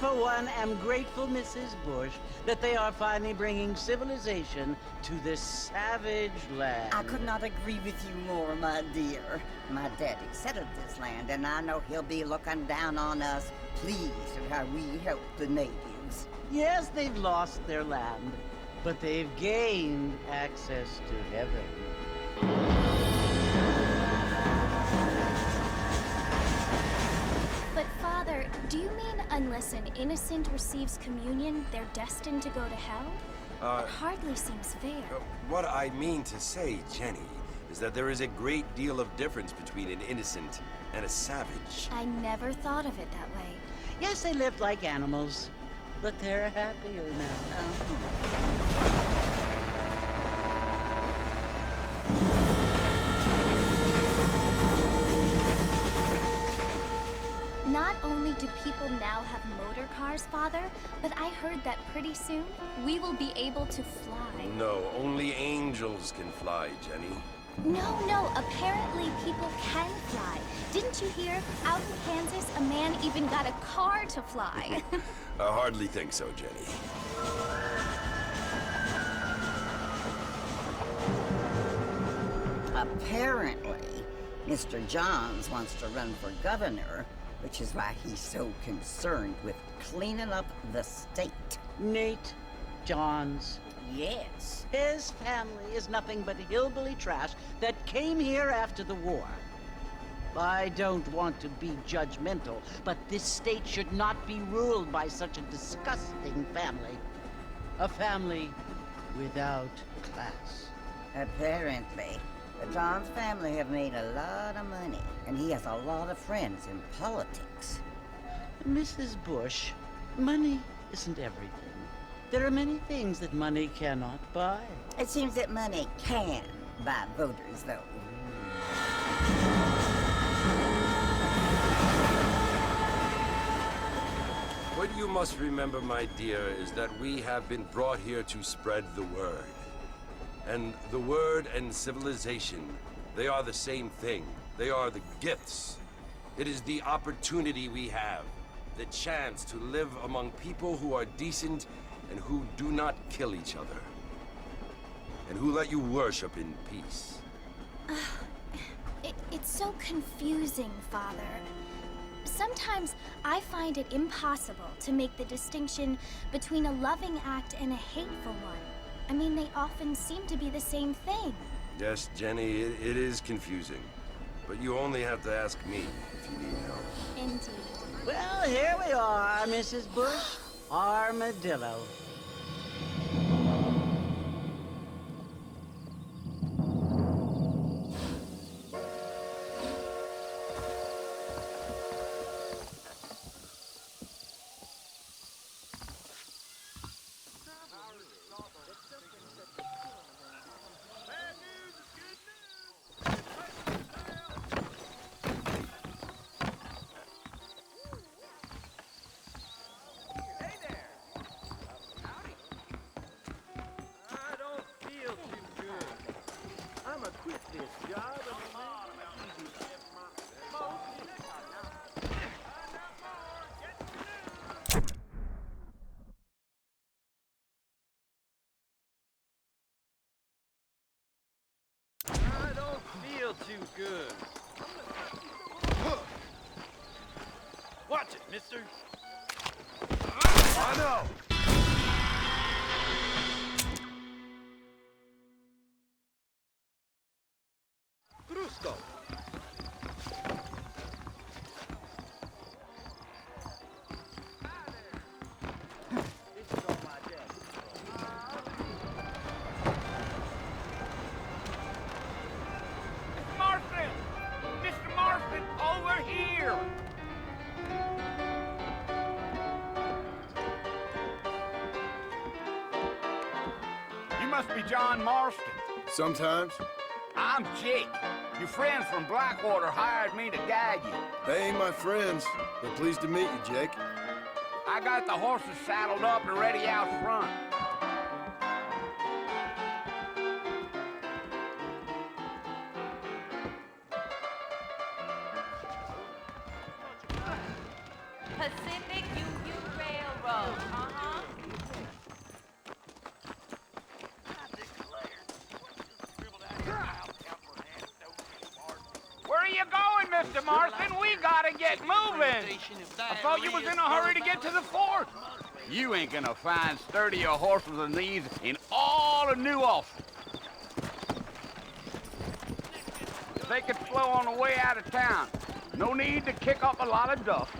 for one, am grateful, Mrs. Bush, that they are finally bringing civilization to this savage land. I could not agree with you more, my dear. My daddy settled this land, and I know he'll be looking down on us, pleased at how we help the natives. Yes, they've lost their land, but they've gained access to heaven. But Father, do you mean unless an innocent receives communion, they're destined to go to hell? It hardly seems fair. What I mean to say, Jenny, is that there is a great deal of difference between an innocent and a savage. I never thought of it that way. Yes, they lived like animals, but they're happier now. Not only do people now have motor cars, Father, but I heard that pretty soon we will be able to fly. No, only angels can fly, Jenny. No, apparently people can fly. Didn't you hear? Out in Kansas, a man even got a car to fly. I hardly think so, Jenny. Apparently, Mr. Johns wants to run for governor, which is why he's so concerned with cleaning up the state. Nate Johns. Yes. His family is nothing but hillbilly trash that came here after the war. I don't want to be judgmental, but this state should not be ruled by such a disgusting family. A family without class. Apparently. The Johns family have made a lot of money, and he has a lot of friends in politics. Mrs. Bush, money isn't everything. There are many things that money cannot buy. It seems that money can buy voters, though. What you must remember, my dear, is that we have been brought here to spread the word. And the word and civilization, they are the same thing. They are the gifts. It is the opportunity we have, the chance to live among people who are decent and who do not kill each other. And who let you worship in peace. It's so confusing, Father. Sometimes I find it impossible to make the distinction between a loving act and a hateful one. I mean, they often seem to be the same thing. Yes, Jenny, it is confusing. But you only have to ask me if you need help. Indeed. Well, here we are, Mrs. Bush. Armadillo. Too good. Watch it, mister. I know. Brusco. Must be John Marston. Sometimes. I'm Jake. Your friends from Blackwater hired me to guide you. They ain't my friends, but pleased to meet you, Jake. I got the horses saddled up and ready out front. Pacific Union Railroad. Where are you going, Mr. Marston? We gotta get moving. I thought you was in a hurry to get to the fort. You ain't gonna find sturdier horses than these in all of New Ulster. They could flow on the way out of town. No need to kick up a lot of dust.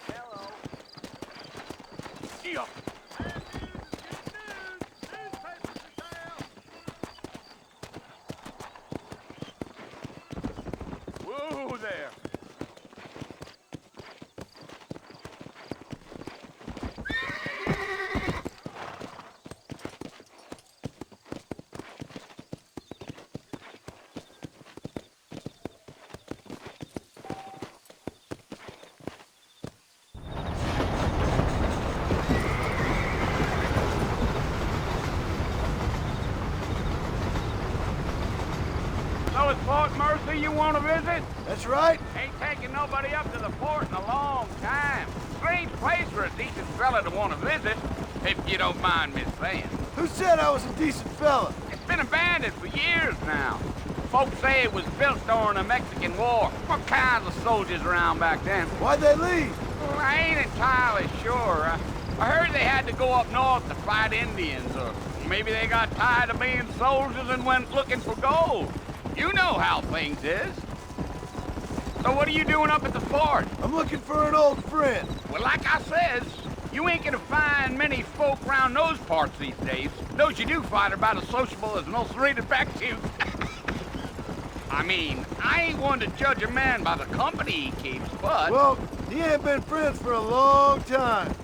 Hello. Yeah. Whoa there. So it's Fort Mercy you want to visit? That's right. Ain't taking nobody up to the fort in a long time. Strange place for a decent fella to want to visit, if you don't mind me saying. Who said I was a decent fella? It's been abandoned for years now. Folks say it was built during the Mexican War. What kinds of soldiers around back then? Why'd they leave? Well, I ain't entirely sure. I heard they had to go up north to fight Indians, or maybe they got tired of being soldiers and went looking for gold. You know how things is. So what are you doing up at the fort? I'm looking for an old friend. Well, like I says, you ain't gonna find many folk round those parts these days. Those you do find are about as sociable as most rated back to. I mean, I ain't one to judge a man by the company he keeps, but... Well, he ain't been friends for a long time.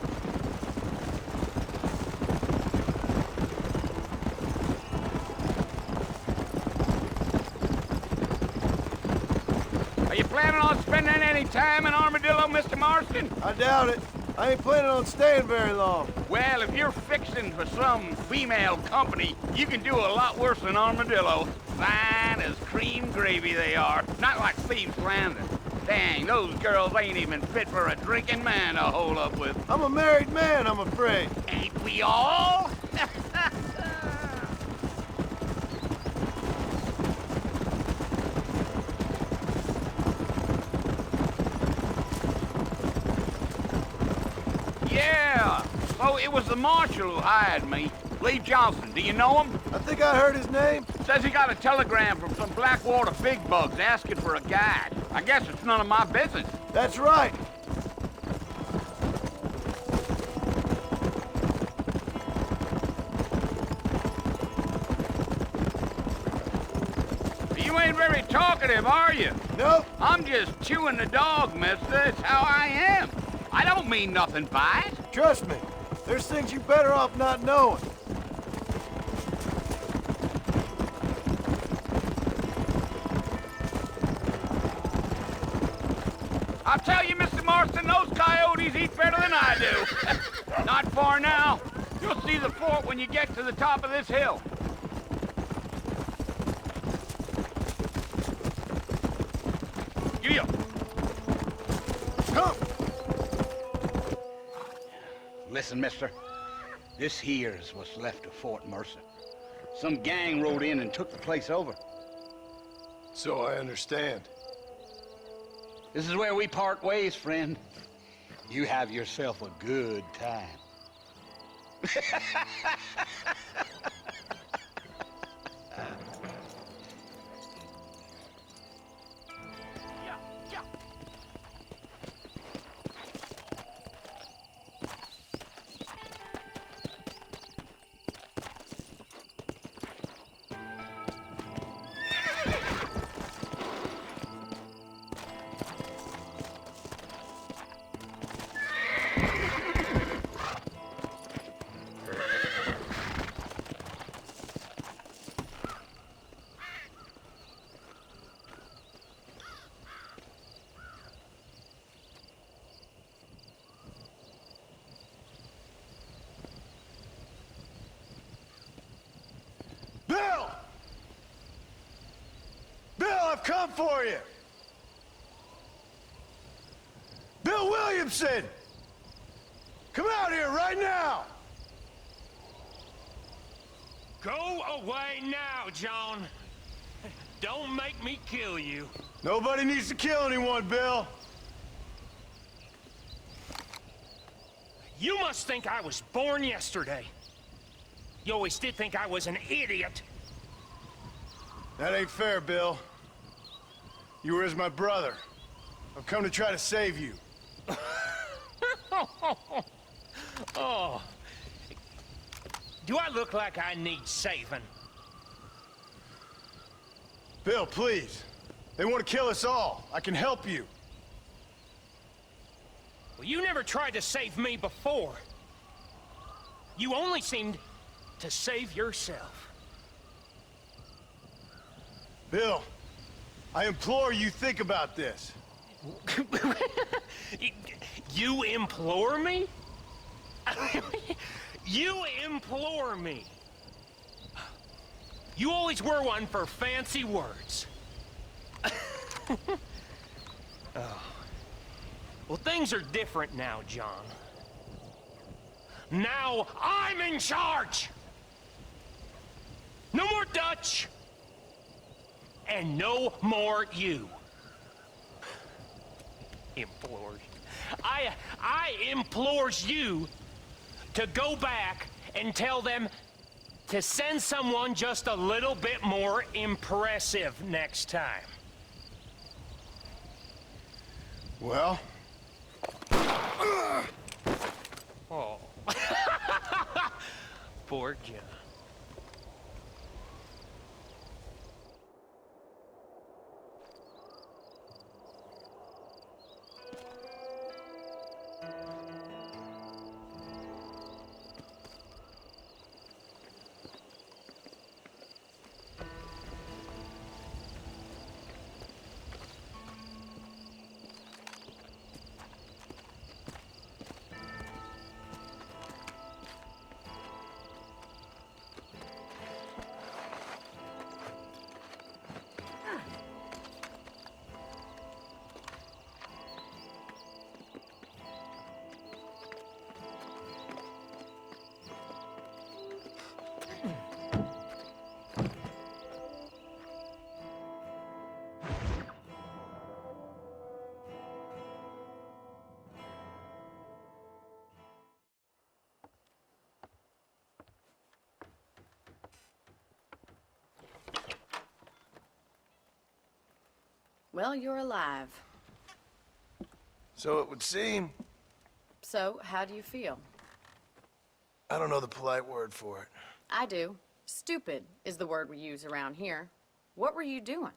Are you planning on spending any time in Armadillo, Mr. Marston? I doubt it. I ain't planning on staying very long. Well, if you're fixing for some female company, you can do a lot worse than Armadillo. Fine as cream gravy they are. Not like Thieves Landing. Dang, those girls ain't even fit for a drinking man to hole up with. I'm a married man, I'm afraid. Ain't we all? Yeah, so it was the marshal who hired me. Lee Johnson, do you know him? I think I heard his name. Says he got a telegram from some Blackwater big bugs asking for a guide. I guess it's none of my business. That's right. You ain't very talkative, are you? Nope. I'm just chewing the dog, mister. It's how I am. I don't mean nothing by it. Trust me. There's things you better off not knowing. I'll tell you, Mr. Marston, those coyotes eat better than I do. Not far now. You'll see the fort when you get to the top of this hill. Giddy up. Come! Listen, mister. This here's what's left of Fort Mercer. Some gang rode in and took the place over. So I understand. This is where we part ways, friend. You have yourself a good time. Bill! Bill, I've come for you! Bill Williams! Williamson! Come out here right now! Go away now, John. Don't make me kill you. Nobody needs to kill anyone, Bill. You must think I was born yesterday. You always did think I was an idiot. That ain't fair, Bill. You were as my brother. I've come to try to save you. Oh. Do I look like I need saving? Bill, please. They want to kill us all. I can help you. Well, you never tried to save me before. You only seemed to save yourself. Bill, I implore you think about this. You implore me? You implore me. You always were one for fancy words. Oh. Well, things are different now, John. Now I'm in charge! No more Dutch! And no more you. Implores. I implores you to go back and tell them to send someone just a little bit more impressive next time. Well? Oh. Poor John. Well, you're alive. So it would seem. So, how do you feel? I don't know the polite word for it. I do. Stupid is the word we use around here. What were you doing?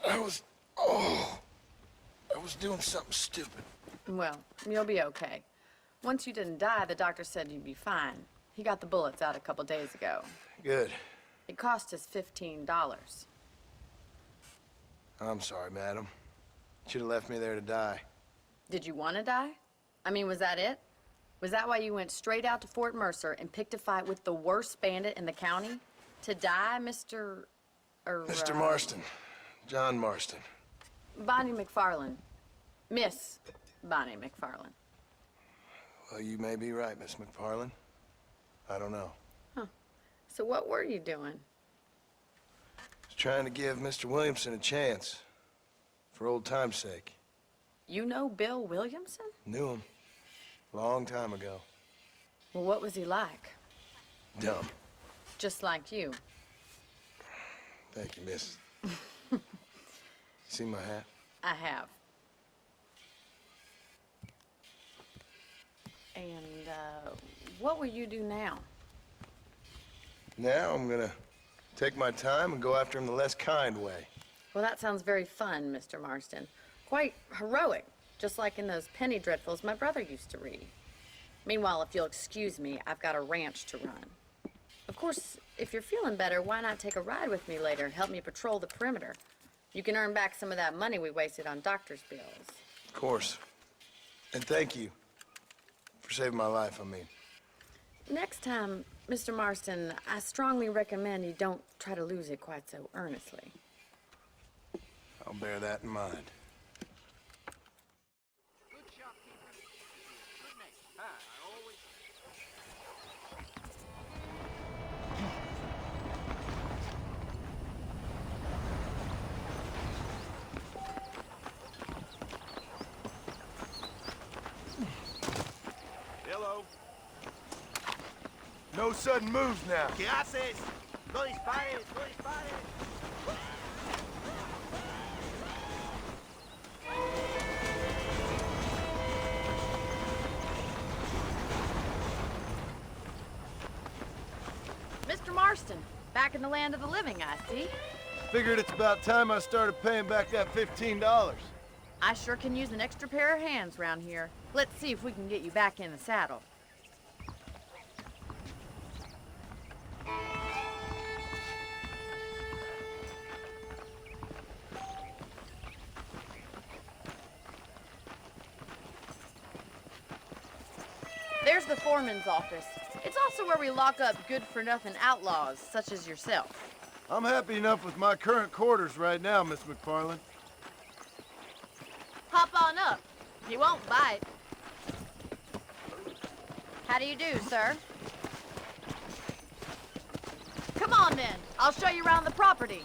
I was doing something stupid. Well, you'll be okay. Once you didn't die, the doctor said you'd be fine. He got the bullets out a couple days ago. Good. It cost us $15. I'm sorry, madam. Should have left me there to die. Did you want to die? I mean, was that it? Was that why you went straight out to Fort Mercer and picked a fight with the worst bandit in the county? To die, Mr. Mr. Marston. John Marston. Bonnie McFarland. Miss Bonnie McFarland. Well, you may be right, Miss McFarland. I don't know. Huh. So what were you doing? I was trying to give Mr. Williamson a chance. For old time's sake. You know Bill Williamson? Knew him. Long time ago. Well, what was he like? Dumb. Just like you. Thank you, miss. See my hat? I have. And, what will you do now? Now I'm gonna take my time and go after him the less kind way. Well, that sounds very fun, Mr. Marston. Quite heroic, just like in those penny dreadfuls my brother used to read. Meanwhile, if you'll excuse me, I've got a ranch to run. Of course, if you're feeling better, why not take a ride with me later and help me patrol the perimeter? You can earn back some of that money we wasted on doctor's bills. Of course. And thank you for saving my life, I mean. Next time, Mr. Marston, I strongly recommend you don't try to lose it quite so earnestly. I'll bear that in mind. Hello. No sudden moves now. ¿Qué haces? No dispares, no dispares. Mr. Marston, back in the land of the living, I see. Figured it's about time I started paying back that $15. I sure can use an extra pair of hands round here. Let's see if we can get you back in the saddle. There's the foreman's office. It's also where we lock up good-for-nothing outlaws, such as yourself. I'm happy enough with my current quarters right now, Miss McFarland. Hop on up. He won't bite. How do you do, sir? Come on, then. I'll show you around the property.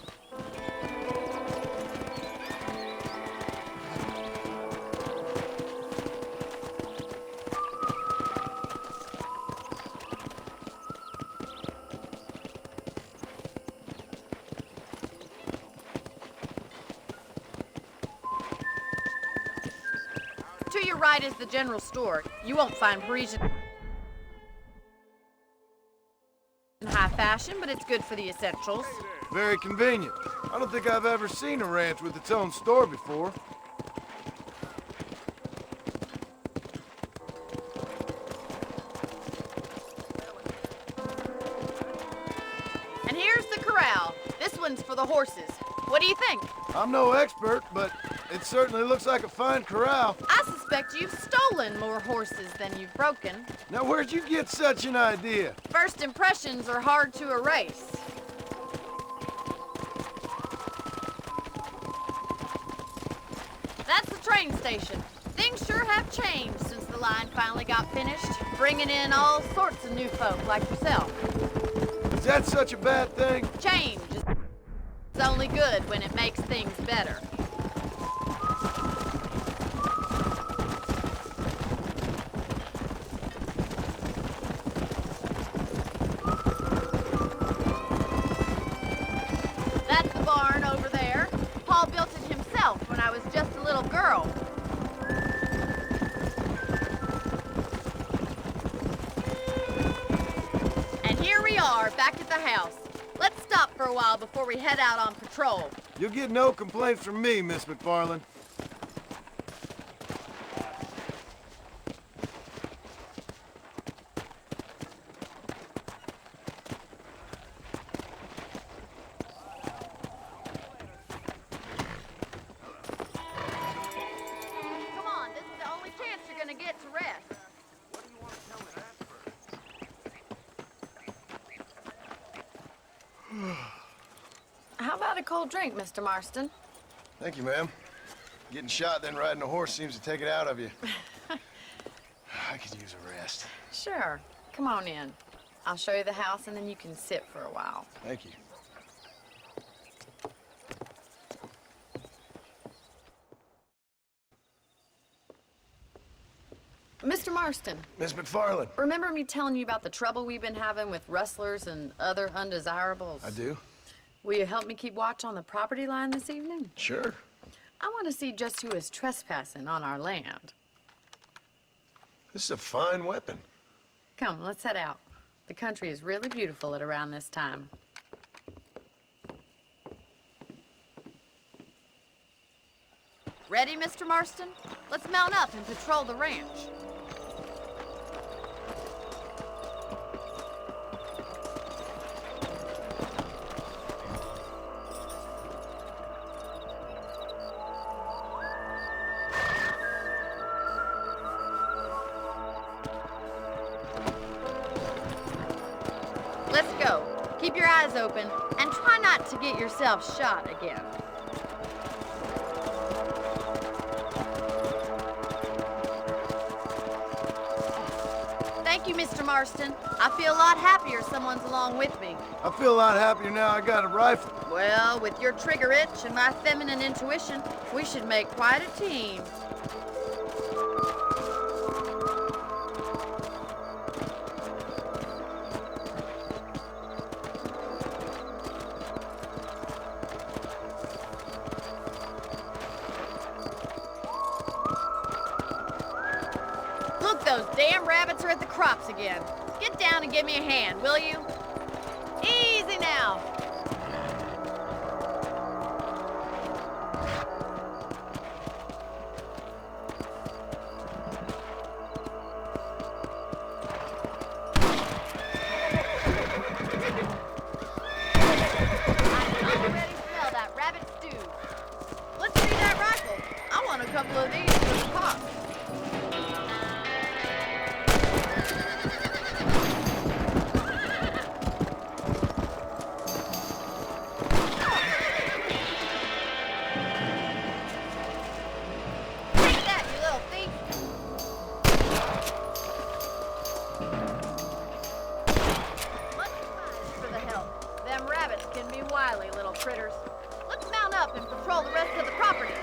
To your right is the general store. You won't find Parisian high fashion, but it's good for the essentials. Very convenient. I don't think I've ever seen a ranch with its own store before. And here's the corral. This one's for the horses. What do you think? I'm no expert, but it certainly looks like a fine corral. I suspect you've stolen more horses than you've broken. Now, where'd you get such an idea? First impressions are hard to erase. That's the train station. Things sure have changed since the line finally got finished, bringing in all sorts of new folk like yourself. Is that such a bad thing? Change is only good when it makes things better. That's the barn over there. Paul built it himself when I was just a little girl. And here we are, back at the house. Let's stop for a while before we head out on patrol. You'll get no complaints from me, Miss McFarland. Come on, this is the only chance you're gonna get to rest. How about a cold drink, Mr. Marston? Thank you, ma'am. Getting shot, then riding a horse seems to take it out of you. I could use a rest. Sure. Come on in. I'll show you the house, and then you can sit for a while. Thank you. Mr. Marston, Miss McFarland. remember me telling you about the trouble we've been having with rustlers and other undesirables? I do? Will you help me keep watch on the property line this evening? Sure. I want to see just who is trespassing on our land. This is a fine weapon. Come, let's head out. The country is really beautiful at around this time. Ready, Mr. Marston? Let's mount up and patrol the ranch. Let's go. Keep your eyes open and try not to get yourself shot again. Thank you, Mr. Marston. I feel a lot happier someone's along with me. I feel a lot happier now I got a rifle. Well, with your trigger itch and my feminine intuition, we should make quite a team. Look, those damn rabbits are at the crops again. Get down and give me a hand, will you? Easy now. I can already smell that rabbit stew. Let's see that rifle. I want a couple of these for the cost. Take that, you little thief! Much obliged for the help. Them rabbits can be wily little critters. Let's mount up and patrol the rest of the property.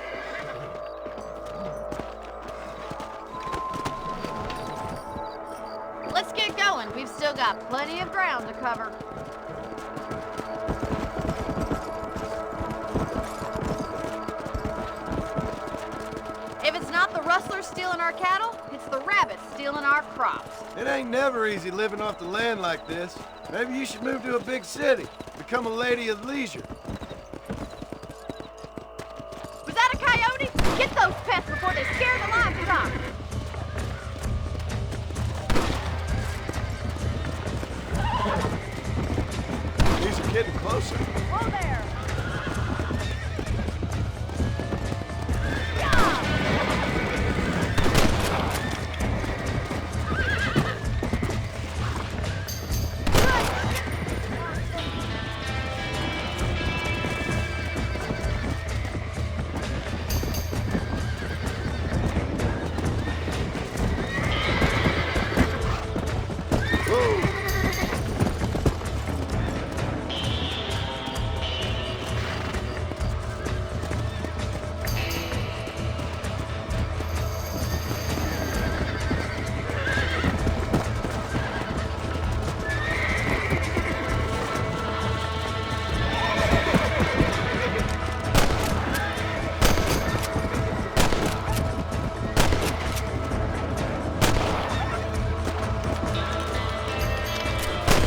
Let's get going. We've still got plenty of ground to cover. If it's not the rustlers stealing our cattle, it's the rabbits stealing our crops. It ain't never easy living off the land like this. Maybe you should move to a big city. Become a lady of leisure. Was that a coyote? Get those pests before they scare the livestock. These are getting closer. Whoa there!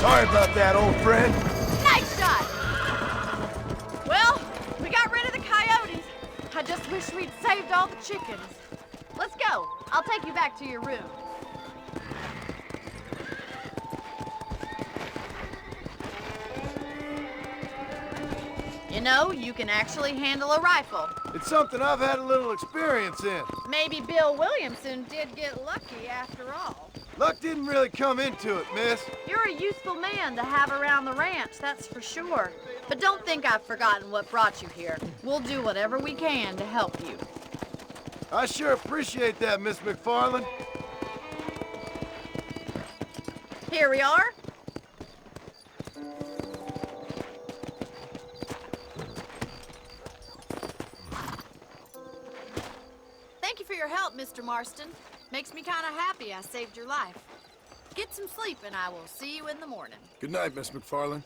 Sorry about that, old friend. Nice shot! Well, we got rid of the coyotes. I just wish we'd saved all the chickens. Let's go. I'll take you back to your room. You know, you can actually handle a rifle. It's something I've had a little experience in. Maybe Bill Williamson did get lucky after all. Luck didn't really come into it, miss. You're a useful man to have around the ranch, that's for sure. But don't think I've forgotten what brought you here. We'll do whatever we can to help you. I sure appreciate that, Miss McFarland. Here we are. Thank you for your help, Mr. Marston. Makes me kind of happy I saved your life. Get some sleep and I will see you in the morning. Good night, Miss McFarland.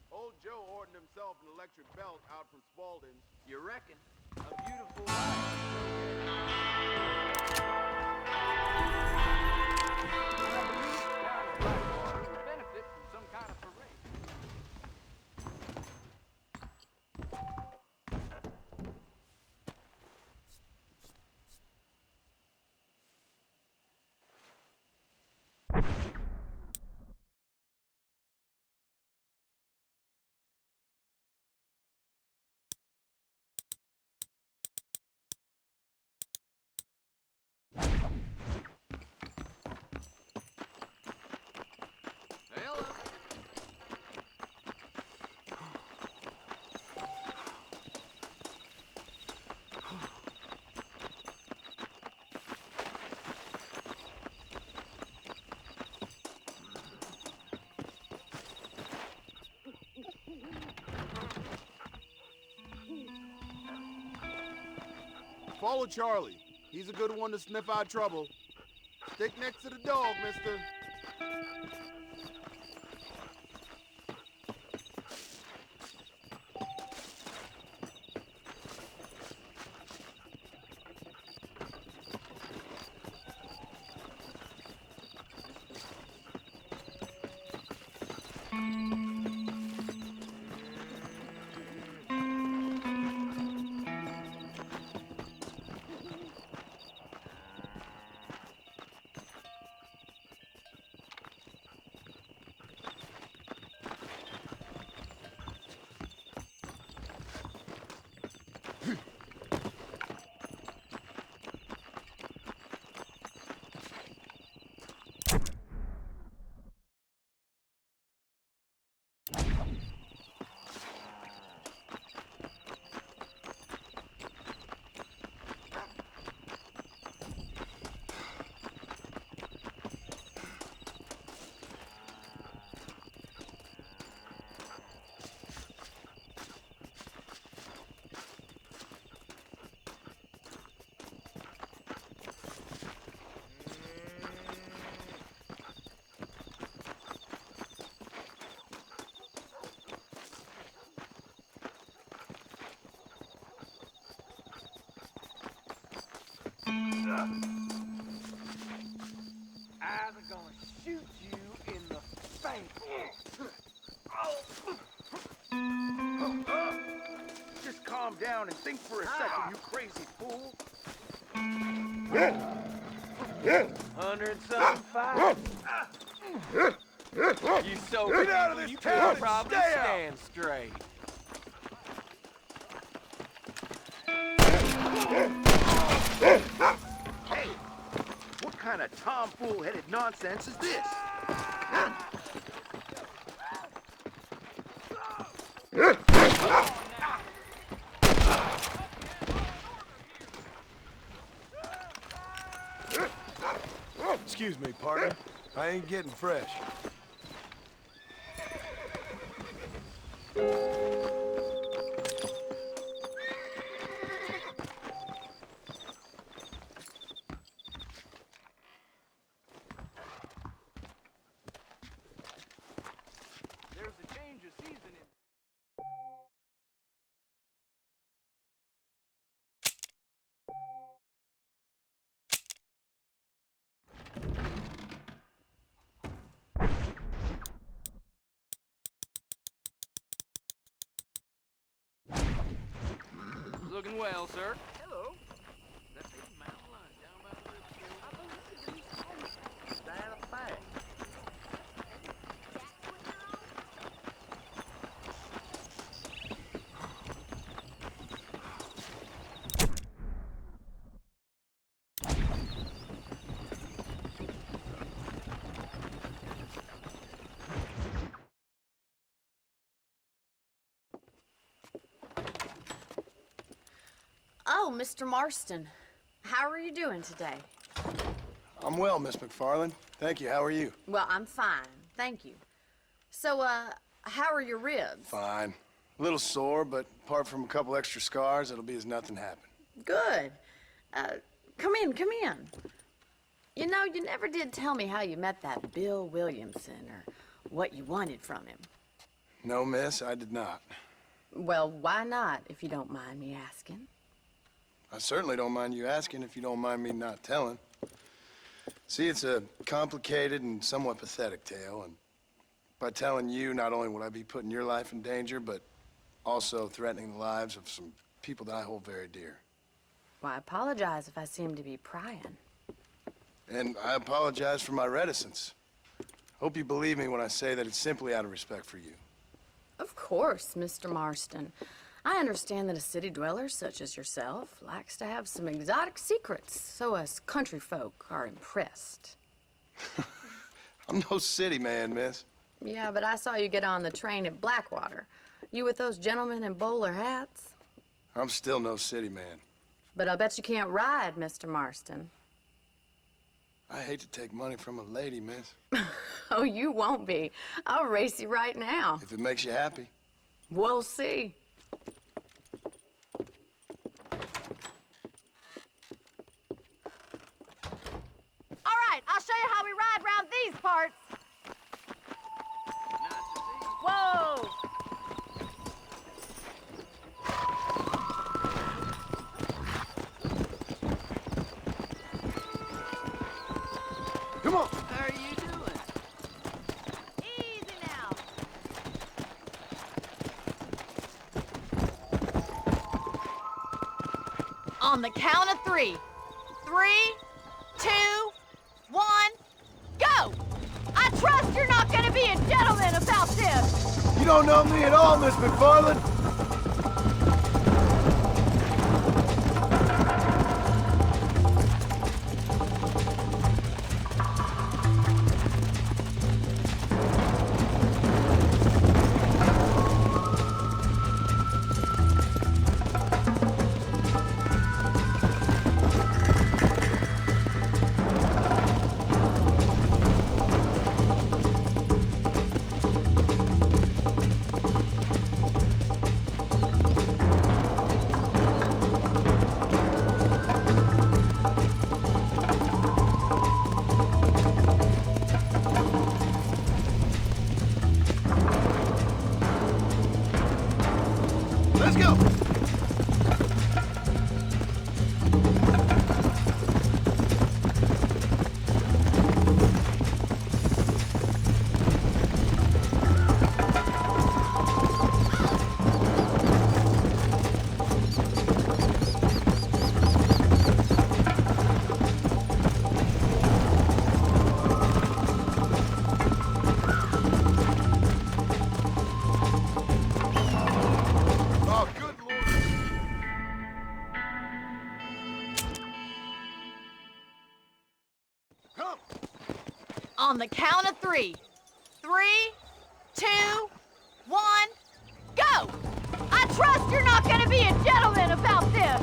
Old Joe ordered himself an electric belt out from Spaulding's. You reckon? A beautiful life. follow Charlie. He's a good one to sniff out trouble. Stick next to the dog, mister. I'm gonna shoot you in the face. Just calm down and think for a second, you crazy fool. 100-something fight. You so Get out of this town and probably stay out. stand straight. Hey, what kind of tomfool-headed nonsense is this? Excuse me, partner. I ain't getting fresh. There's a change of season in... Looking well, sir. Hello. That's a mountain line down by the river. I believe it's that a fact. Oh, Mr. Marston. How are you doing today? I'm well, Miss McFarland. Thank you. How are you? Well, I'm fine. Thank you. So, how are your ribs? Fine. A little sore, but apart from a couple extra scars, it'll be as nothing happened. Good. Come in, come in. You know, you never did tell me how you met that Bill Williamson or what you wanted from him. No, miss, I did not. Well, why not, if you don't mind me asking? I certainly don't mind you asking if you don't mind me not telling. See, it's a complicated and somewhat pathetic tale, and by telling you, not only would I be putting your life in danger, but also threatening the lives of some people that I hold very dear. Well, I apologize if I seem to be prying. And I apologize for my reticence. Hope you believe me when I say that it's simply out of respect for you. Of course, Mr. Marston. I understand that a city dweller such as yourself likes to have some exotic secrets, so us country folk are impressed. I'm no city man, miss. Yeah, but I saw you get on the train at Blackwater. You with those gentlemen in bowler hats? I'm still no city man. But I bet you can't ride, Mr. Marston. I hate to take money from a lady, miss. Oh, you won't be. I'll race you right now. If it makes you happy. We'll see. Come on. How are you doing? Easy now. On the count of 3. 3, 2, 1, go! I trust you're not gonna be a gentleman about this! You don't know me at all, Miss McFarland. Let's go! Oh, good Lord. Come! On the count of 3. 3, 2, 1, go! I trust you're not gonna be a gentleman about this!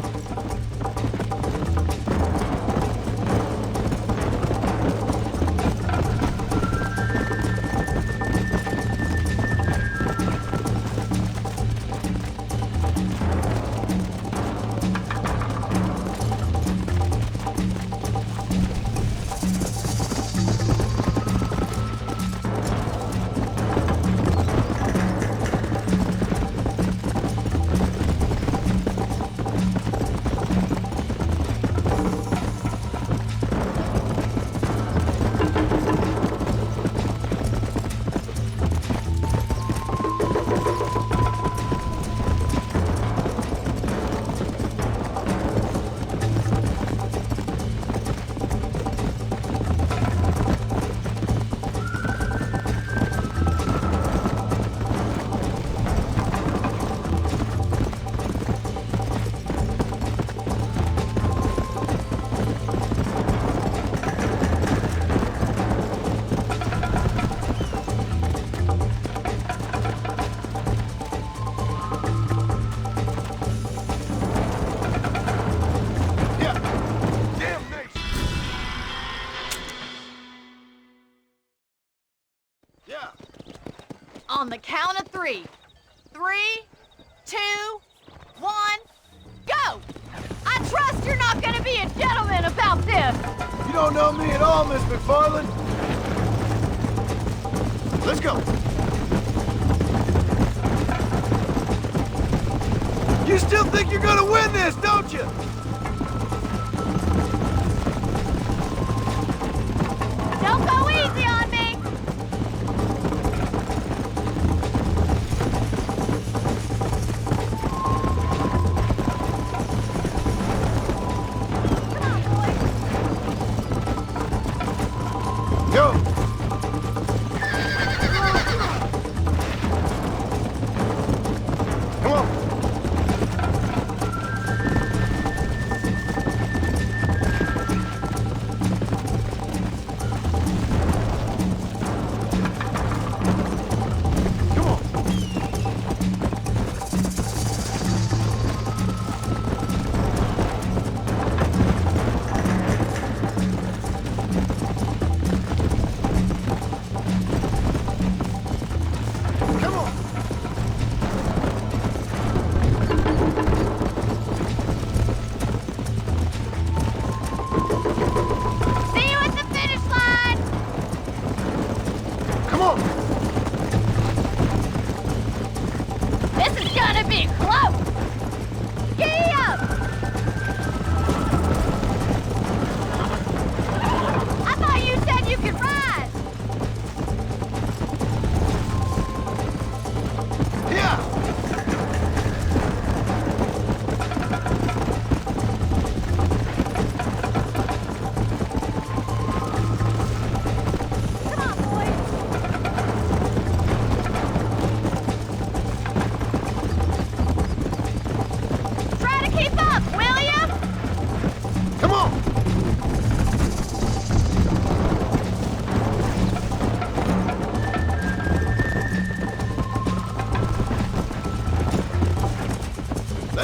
Yeah! Damnation! Yeah! On the count of 3. 3, 2, 1, go! I trust you're not gonna be a gentleman about this! You don't know me at all, Miss McFarland. Let's go! You still think you're gonna win this, don't you? Don't go easy on me! Come on, boys! Go! Come on!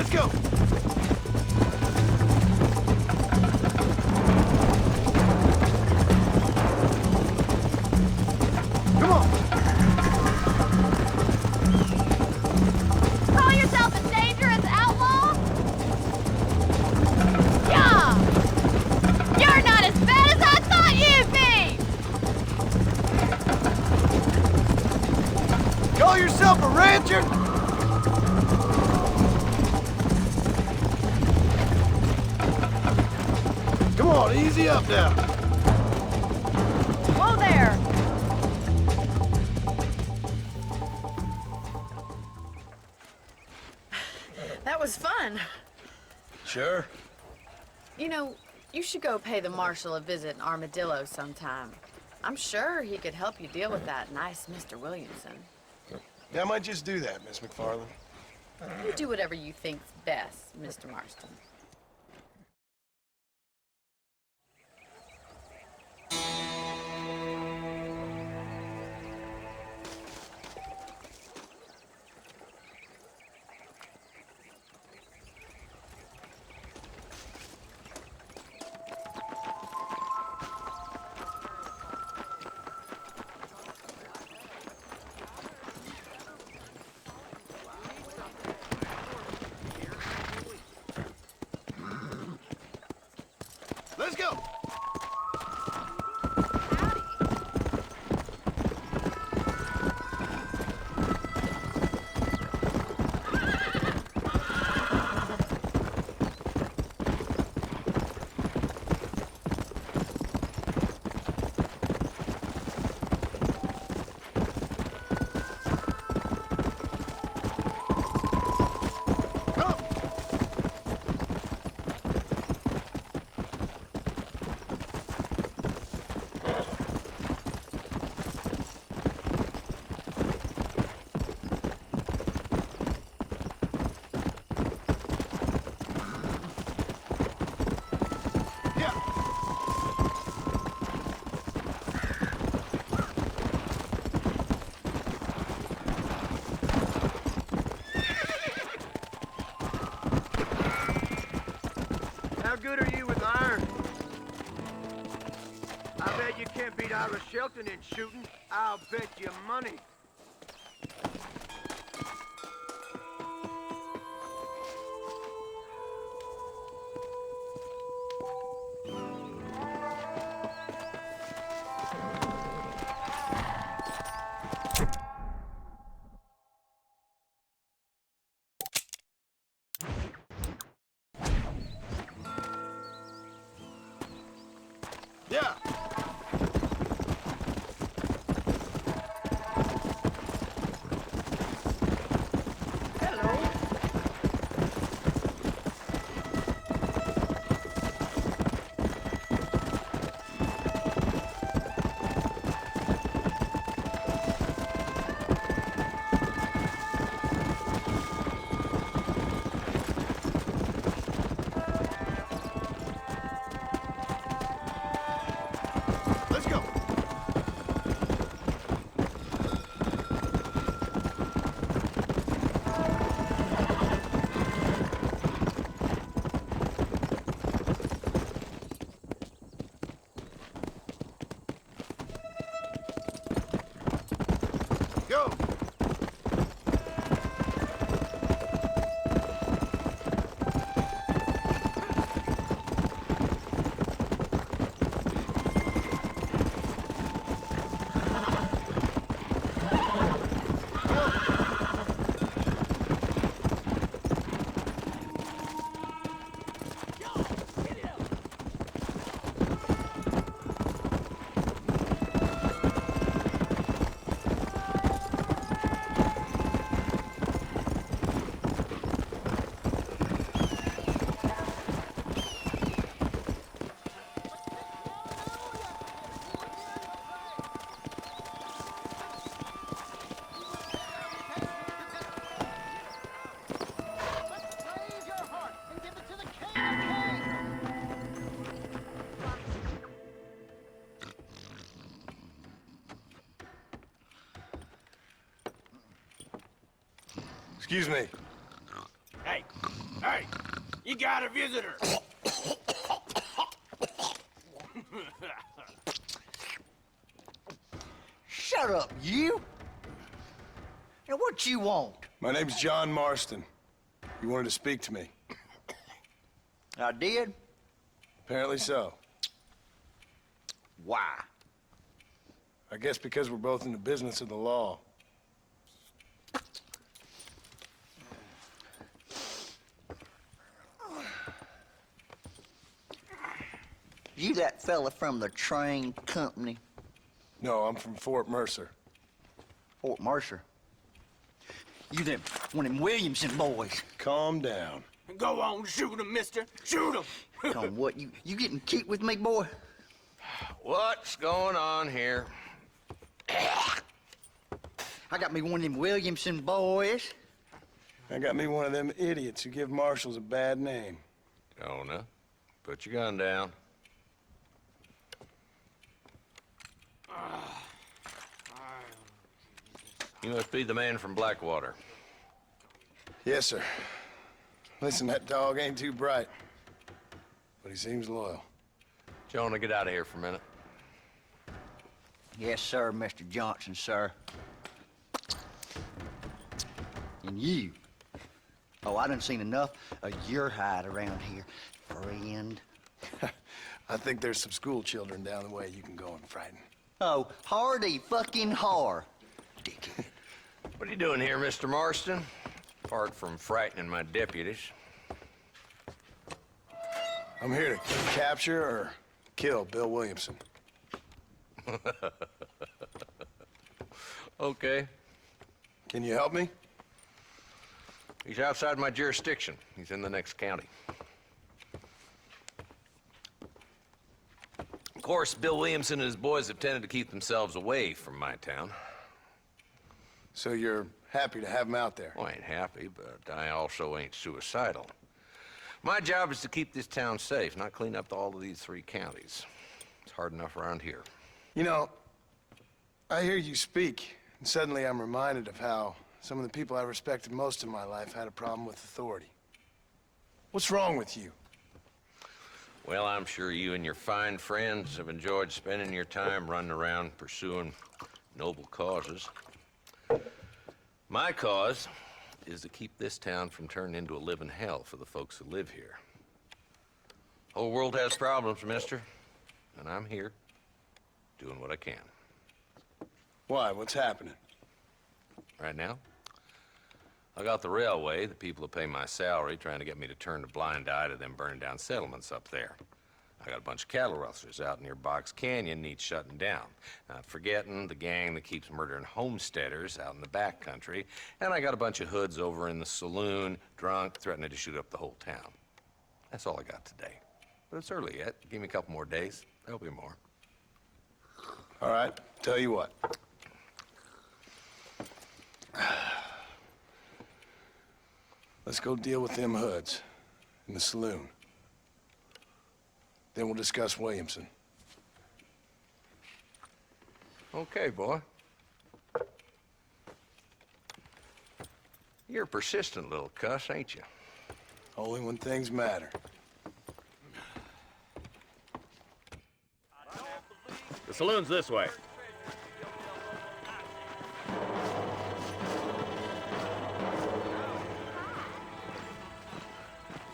Let's go! Come on! Call yourself a dangerous outlaw? Yeah! You're not as bad as I thought you'd be! Call yourself a rancher? Come on, easy up now. Whoa there! That was fun. Sure. You know, you should go pay the marshal a visit in Armadillo sometime. I'm sure he could help you deal with that nice Mr. Williamson. Yeah, I might just do that, Miss McFarland. You do whatever you think's best, Mr. Marston. Let's go! How good are you with iron? I bet you can't beat Ira Shelton in shooting. I'll bet you money. Yeah! Let's go! Go! Excuse me. Hey, Hey, you got a visitor. Shut up, you! Now what you want? My name's John Marston. You wanted to speak to me. I did? Apparently so. Why? I guess because we're both in the business of the law. You that fella from the train company? No, I'm from Fort Mercer. Fort Mercer? You them, one of them Williamson boys. Calm down. Go on, shoot him, mister. Shoot him. Come on, what, you getting kicked with me, boy? What's going on here? I got me one of them Williamson boys. I got me one of them idiots who give marshals a bad name. Jonah, put your gun down. You must be the man from Blackwater. Yes, sir. Listen, that dog ain't too bright, but he seems loyal. Jonah, get out of here for a minute. Yes, sir, Mr. Johnson, sir. And you. Oh, I done seen enough of your hide around here, friend. I think there's some school children down the way you can go and frighten. Oh, hardy fucking har. Dickhead. What are you doing here, Mr. Marston? Apart from frightening my deputies. I'm here to capture or kill Bill Williamson. Okay. Can you help me? He's outside my jurisdiction. He's in the next county. Of course, Bill Williamson and his boys have tended to keep themselves away from my town. So you're happy to have him out there? Well, I ain't happy, but I also ain't suicidal. My job is to keep this town safe, not clean up all of these 3 counties. It's hard enough around here. You know, I hear you speak, and suddenly I'm reminded of how some of the people I respected most in my life had a problem with authority. What's wrong with you? Well, I'm sure you and your fine friends have enjoyed spending your time running around pursuing noble causes. My cause is to keep this town from turning into a living hell for the folks who live here. Whole world has problems, mister, and I'm here doing what I can. Why? What's happening? Right now, I got the railway, the people who pay my salary, trying to get me to turn a blind eye to them burning down settlements up there. I got a bunch of cattle rustlers out near Box Canyon needs shutting down. Not forgetting the gang that keeps murdering homesteaders out in the back country. And I got a bunch of hoods over in the saloon, drunk, threatening to shoot up the whole town. That's all I got today. But it's early yet. Give me a couple more days. There'll be more. All right, tell you what. Let's go deal with them hoods in the saloon. Then we'll discuss Williamson. Okay, boy. You're a persistent little cuss, ain't you? Only when things matter. The saloon's this way.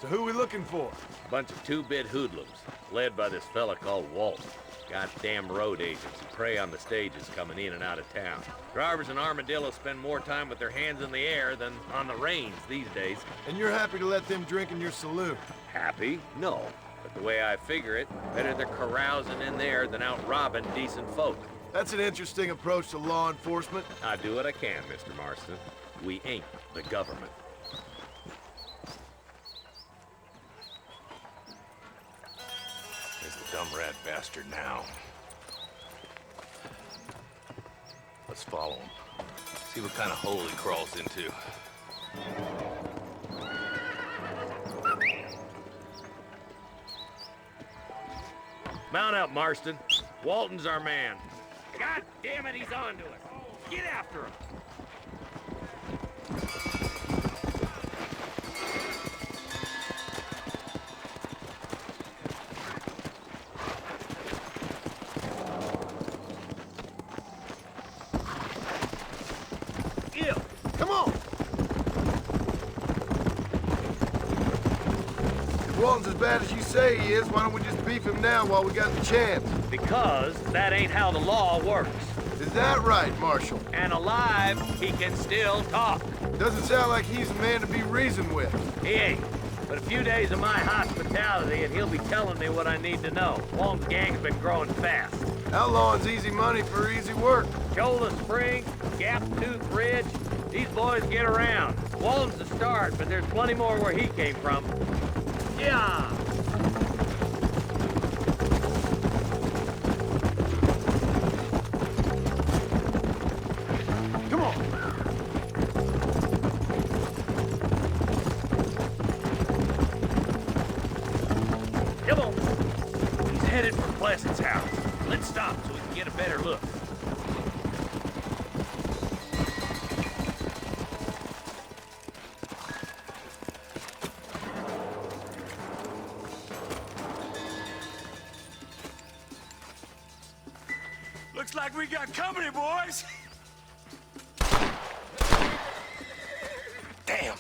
So who we looking for? A bunch of 2-bit hoodlums, led by this fella called Walt. Goddamn road agents who prey on the stages coming in and out of town. Drivers in Armadillo spend more time with their hands in the air than on the reins these days. And you're happy to let them drink in your saloon? Happy? No. But the way I figure it, better they're carousing in there than out robbing decent folk. That's an interesting approach to law enforcement. I do what I can, Mr. Marston. We ain't the government. There's the dumb rat bastard now. Let's follow him. See what kind of hole he crawls into. Mount up, Marston. Walton's our man. God damn it, he's on to us. Get after him. Walton's as bad as you say he is, why don't we just beef him now while we got the chance? Because that ain't how the law works. Is that right, Marshal? And alive, he can still talk. Doesn't sound like he's a man to be reasoned with. He ain't. But a few days of my hospitality and he'll be telling me what I need to know. Walton's gang's been growing fast. Outlawing's easy money for easy work. Shoulder Spring, Gap Tooth Ridge, these boys get around. Walton's the start, but there's plenty more where he came from. Yeah! Come on. Come on. He's headed for Pleasant's house. Let's stop so we can get a better look. Looks like we got company, boys. Damn.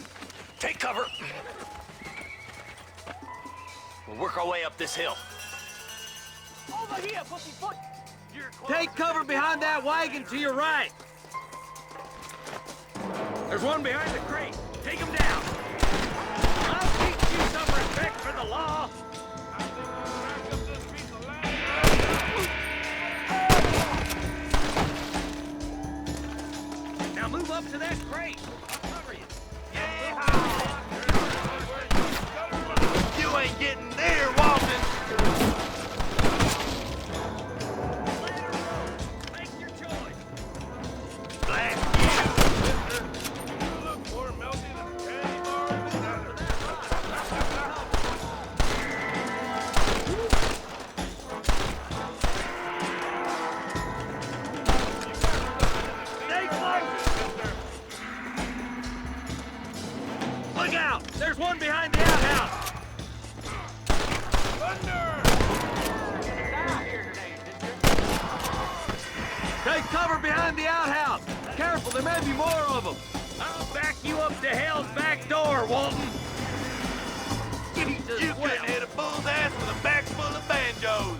Take cover. We'll work our way up this hill. Over here, pussyfoot! Take cover behind that wagon to your right. There's one behind the crate. Take him down. I'll teach you some respect for the law. Now move up to that crate. I'll cover you. You ain't getting there, Walton! Make your choice. Blast you! You look more melty than candy bars. Stay close. Look out! There's one behind the outhouse. Take cover behind the outhouse. Careful, there may be more of them. I'll back you up to hell's back door, Walton. Jesus, You couldn't hit a bull's ass with a bag full of banjos.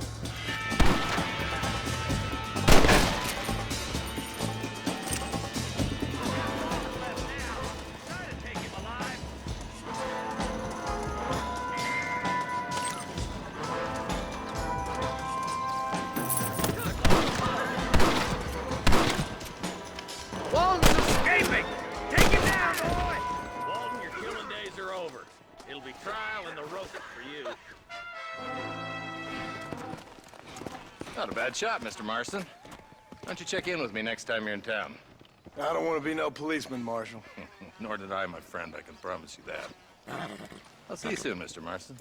Try to take him alive. Walton's escaping! Take him down, boy! Walton, your killing days are over. It'll be trial and the rope for you. Not a bad shot, Mr. Marston. Why don't you check in with me next time you're in town? I don't want to be no policeman, Marshal. Nor did I, my friend. I can promise you that. I'll see you soon, Mr. Marston.